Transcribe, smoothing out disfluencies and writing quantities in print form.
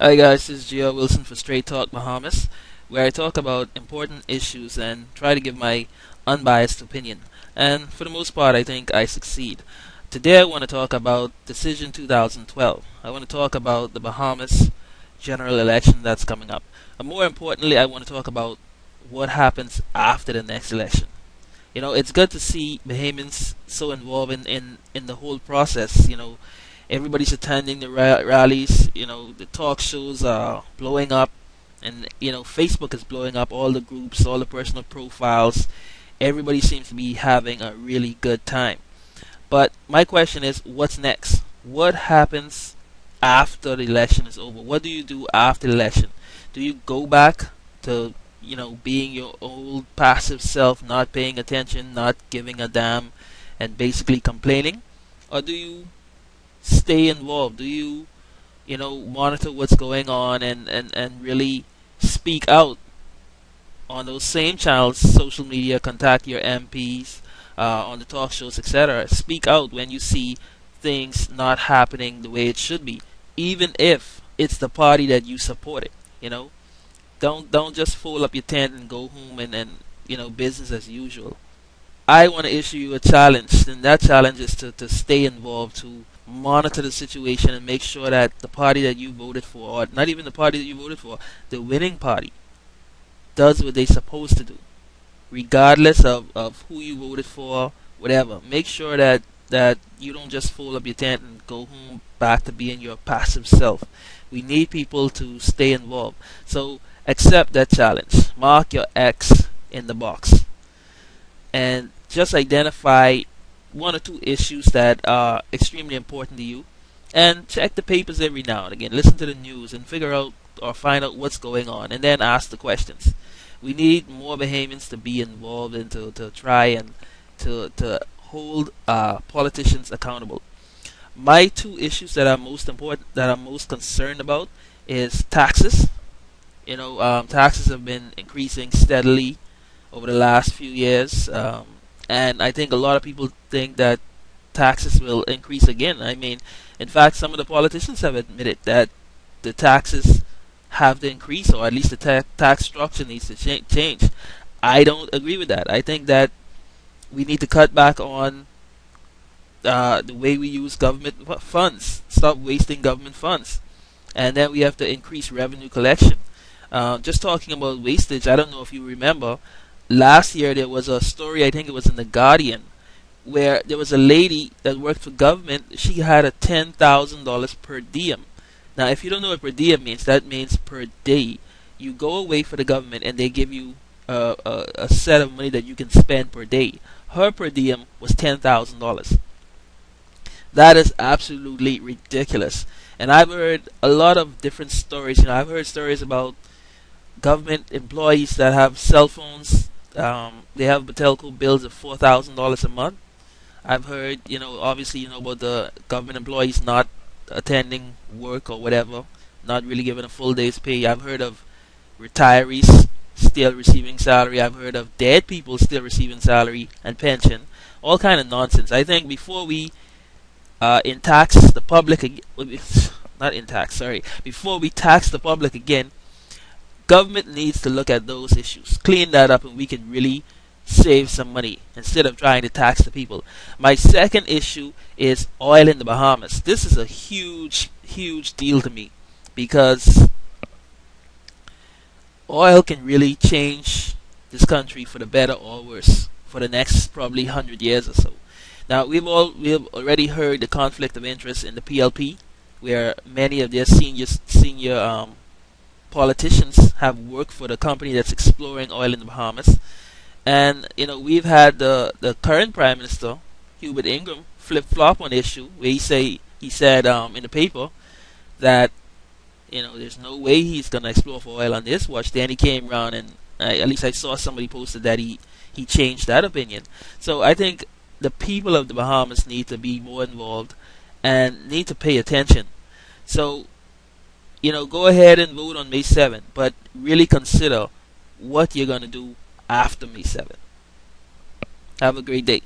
Hi guys, this is Gio Wilson for Straight Talk Bahamas, where I talk about important issues and try to give my unbiased opinion. And for the most part, I think I succeed. Today I want to talk about Decision 2012. I want to talk about the Bahamas general election that's coming up. And more importantly, I want to talk about what happens after the next election. It's good to see Bahamians so involved in the whole process. Everybody's attending the rallies. The talk shows are blowing up, and Facebook is blowing up. All the groups, all the personal profiles. Everybody seems to be having a really good time. But my question is, what's next? What happens after the election is over? What do you do after the election? Do you go back to being your old passive self, not paying attention, not giving a damn, and basically complaining? Or do you stay involved? Do you, monitor what's going on and really speak out on those same channels, social media, contact your MPs, on the talk shows, etc. Speak out when you see things not happening the way it should be, even if it's the party that you supported. Don't just fold up your tent and go home and business as usual. I want to issue you a challenge, and that challenge is to stay involved, to monitor the situation and make sure that the party that you voted for, or not even the party that you voted for, the winning party, does what they're supposed to do, regardless of who you voted for, whatever. Make sure that you don't just fold up your tent and go home back to being your passive self. We need people to stay involved. So accept that challenge. Mark your X in the box and just identify one or two issues that are extremely important to you, and check the papers every now and again. Listen to the news and figure out or find out what's going on, and then ask the questions. We need more Bahamians to be involved and to try and to hold politicians accountable. My two issues that are most important, that I'm most concerned about, is taxes. Taxes have been increasing steadily over the last few years, and I think a lot of people think that taxes will increase again. I mean, in fact, some of the politicians have admitted that the taxes have to increase, or at least the tax structure needs to change. I don't agree with that. I think that we need to cut back on the way we use government funds. Stop wasting government funds, and then we have to increase revenue collection. Just talking about wastage, I don't know if you remember, last year there was a story, I think it was in The Guardian, where there was a lady that worked for government. She had a $10,000 per diem. Now, if you don't know what per diem means, that means per day. You go away for the government and they give you a set of money that you can spend per day. Her per diem was $10,000. That is absolutely ridiculous. And I've heard a lot of different stories. I've heard stories about government employees that have cell phones. They have Batelco bills of $4,000 a month. I've heard, obviously, about the government employees not attending work or whatever, not really given a full day's pay. I've heard of retirees still receiving salary. I've heard of dead people still receiving salary and pension. All kind of nonsense. I think before we in tax the public not in tax, sorry, before we tax the public again, government needs to look at those issues, clean that up, and we can really save some money instead of trying to tax the people. My second issue is oil in the Bahamas. This is a huge deal to me, because oil can really change this country for the better or worse for the next probably 100 years or so. Now, we have already heard the conflict of interest in the PLP, where many of their senior politicians have worked for the company that's exploring oil in the Bahamas. And we've had the current Prime Minister, Hubert Ingram, flip flop on the issue, where he said in the paper that there's no way he's gonna explore for oil on this watch. Then he came around, and at least I saw somebody posted that he changed that opinion. So I think the people of the Bahamas need to be more involved and need to pay attention. So go ahead and vote on May 7th, but really consider what you're gonna do after May 7th. Have a great day.